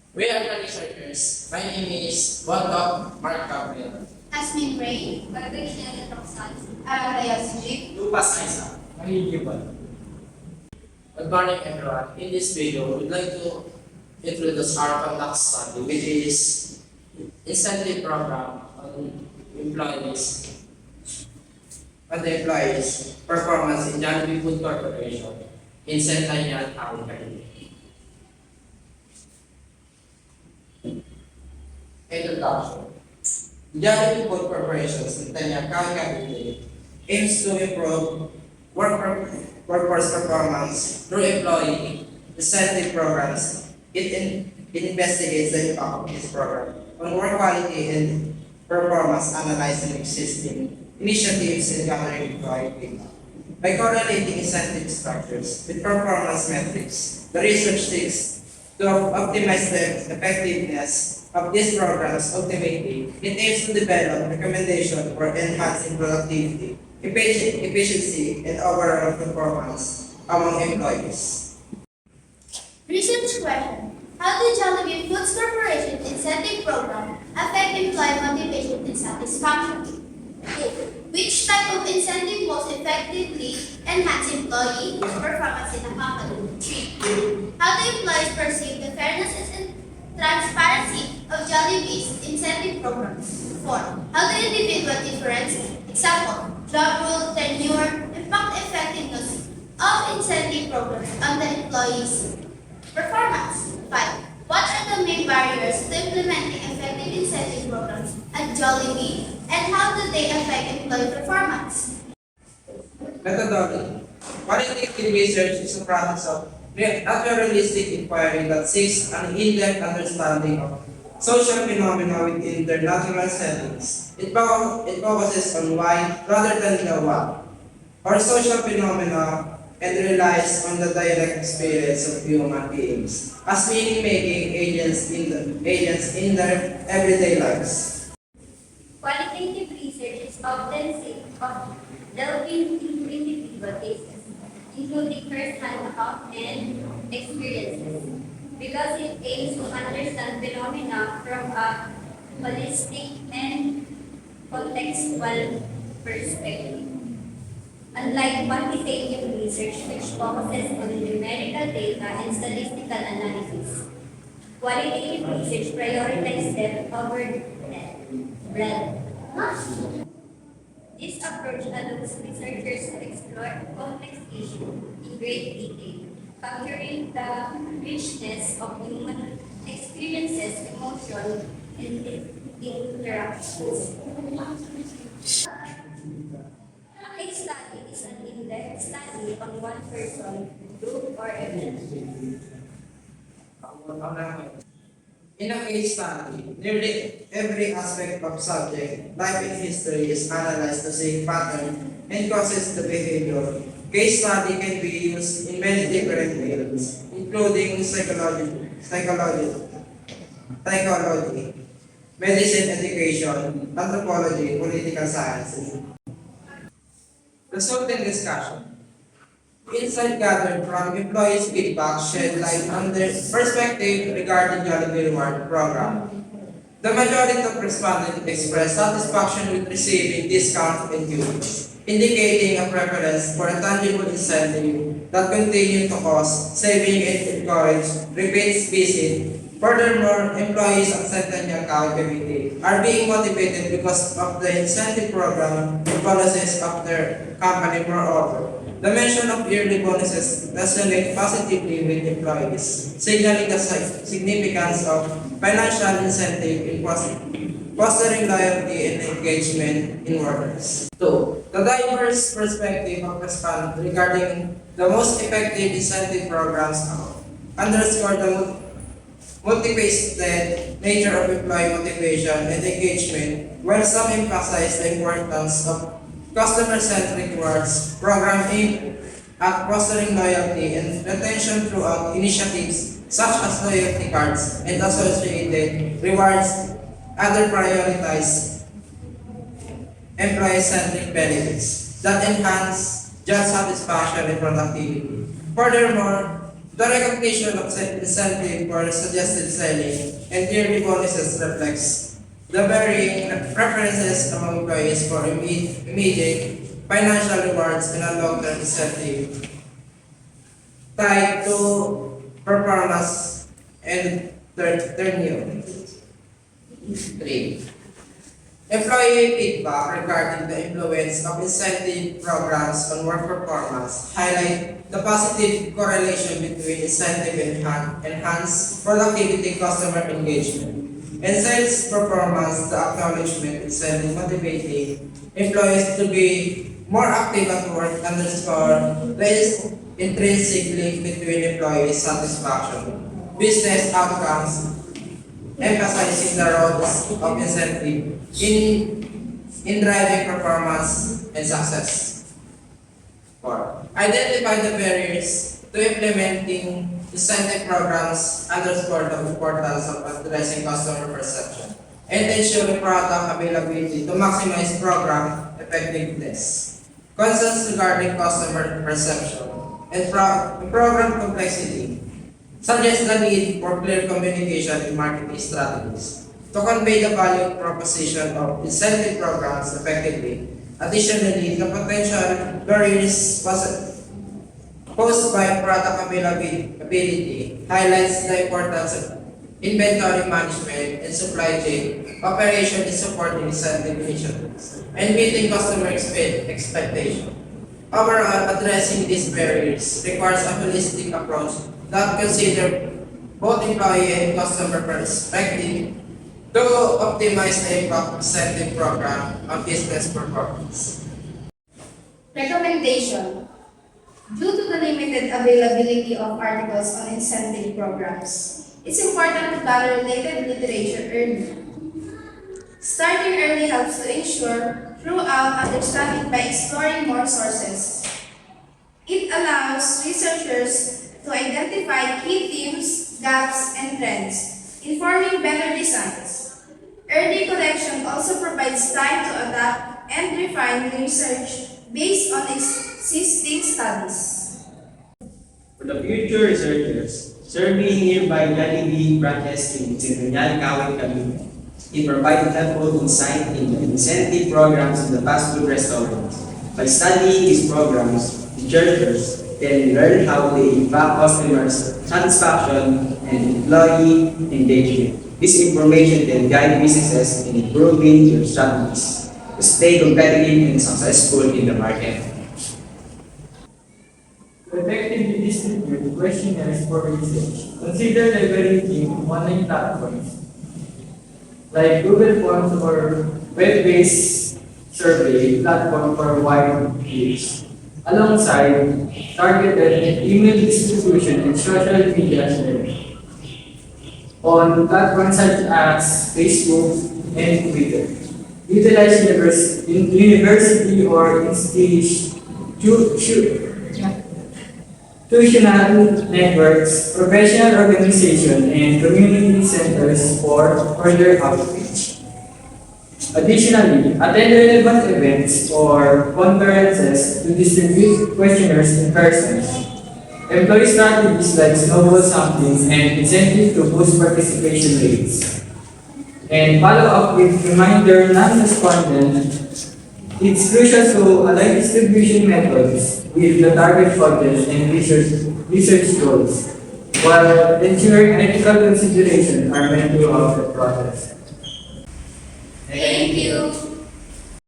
We are the researchers. My name is Wondok Mark Gabriel. Asmin Ray, Barbara Roxanne, Araya Sujit, Lupas Isa. Good morning everyone. In this video, we'd like to introduce our conduct study, which is incentive program on the employees performance in Jollibee Food Corporation in Centennial Town, Cavite. Introduction. Jollibee Food Corporation Centennial Town, Cavite aims to improve workforce performance through employee incentive programs. It investigates the impact of this program on work quality and performance, analyzing existing initiatives and gathering employee data. By correlating incentive structures with performance metrics, the research seeks to optimize the effectiveness of these programs. Ultimately, it aims to develop recommendations for enhancing productivity, efficiency, and overall performance among employees. Research question. How did Jollibee Foods Corporation incentive program affect employee motivation and satisfaction? A. Which type of incentive most effectively enhance employee performance in a company? 3. How do employees perceive the fairness and transparency of Jollibee's incentive programs? 4. How do individual difference, example, job role, tenure, impact the effectiveness of incentive programs on the employees' performance? 5. What are the main barriers to implementing effective incentive programs at Jollibee, and how do they affect employee performance? Methodology. Qualitative research is a process of naturalistic inquiry that seeks an in-depth understanding of social phenomena within their natural settings. It focuses on why rather than the what, or social phenomena, and relies on the direct experience of human beings as meaning-making agents in their everyday lives. Qualitative research is often seen of delving into individual cases, including first-hand account and experiences, because it aims to understand phenomena from a holistic and contextual perspective. Unlike quantitative research, which focuses on numerical data and statistical analysis, qualitative research prioritizes depth over breadth. This approach allows researchers to explore complex issues in great detail, capturing the richness of human experiences, emotions, and interactions. A case study is an in-depth study on one person, group, or event. In a case study, nearly every aspect of subject, life and history is analyzed to see pattern and causes the behavior. Case study can be used in many different fields, including psychology, medicine education, anthropology, political sciences. Resulting discussion. Insight gathered from employees' feedback shed light on their perspective regarding Jollibee Reward program. The majority of respondents expressed satisfaction with receiving discounts and gifts, indicating a preference for a tangible incentive that continue to cause saving and encourage repeat visit. Furthermore, employees at Centennial Cavite are being motivated because of the incentive program and policies of their company. Moreover, the mention of yearly bonuses resonate positively with employees, signaling the significance of financial incentive in fostering loyalty and engagement in workers. 2. The diverse perspective of respondents regarding the most effective incentive programs underscore the multifaceted nature of employee motivation and engagement, while some emphasize the importance of customer-centric rewards program aimed at fostering loyalty and retention throughout initiatives such as loyalty cards and associated rewards. Other prioritize employee-centric benefits that enhance job satisfaction and productivity. Furthermore, The recognition of incentive for suggested selling and yearly bonuses reflects the varying preferences among employees for immediate financial rewards and a long-term incentive tied to performance and tenure. 3. Employee feedback regarding the influence of incentive programs on work performance highlight the positive correlation between incentive and enhanced productivity, customer engagement, and sales performance. The acknowledgement incentive motivating employees to be more active at work underscore the intrinsic link between employee satisfaction, business outcomes, emphasizing the roles of incentive in driving performance and success. 4. Identify the barriers to implementing incentive programs, underscore the importance of addressing customer perception, and ensuring product availability to maximize program effectiveness. Concerns regarding customer perception and program complexity suggest the need for clear communication in marketing strategies to convey the value proposition of incentive programs effectively. Additionally, the potential barriers posed by product availability highlights the importance of inventory management and supply chain operation in supporting incentive initiatives and meeting customer expectations. Overall, addressing these barriers requires a holistic approach that consider both employee and customer perspective to optimize the impact of incentive program on business performance. Recommendation. Due to the limited availability of articles on incentive programs, it's important to gather related literature early. Starting early helps to ensure throughout understanding by exploring more sources. It allows researchers to identify key themes, gaps, and trends, informing better designs. Early collection also provides time to adapt and refine research based on existing studies. For the future researchers, survey here by Jollibee branches in Seminal Kawit Cavite. It provides helpful insight into incentive programs in the fast food restaurants. By studying these programs, researchers can learn how they impact customers' satisfaction and employee engagement. This information can guide businesses in improving their strategies to stay competitive and successful in the market. To effectively distribute questionnaires for research, consider leveraging online platforms like Google Forms or web-based survey platform for wide reach, alongside targeted email distribution and social media sharing on platforms such as Facebook and Twitter. Utilize university or institutional networks, professional organizations, and community centers for further outreach. Additionally, attend relevant events or conferences to distribute questionnaires in person. Employ strategies like snowball sampling and incentive to boost participation rates. And follow up with reminder non-respondent. It's crucial to align distribution methods with the target audience and research goals, while ensuring ethical considerations are met throughout the process. Thank you.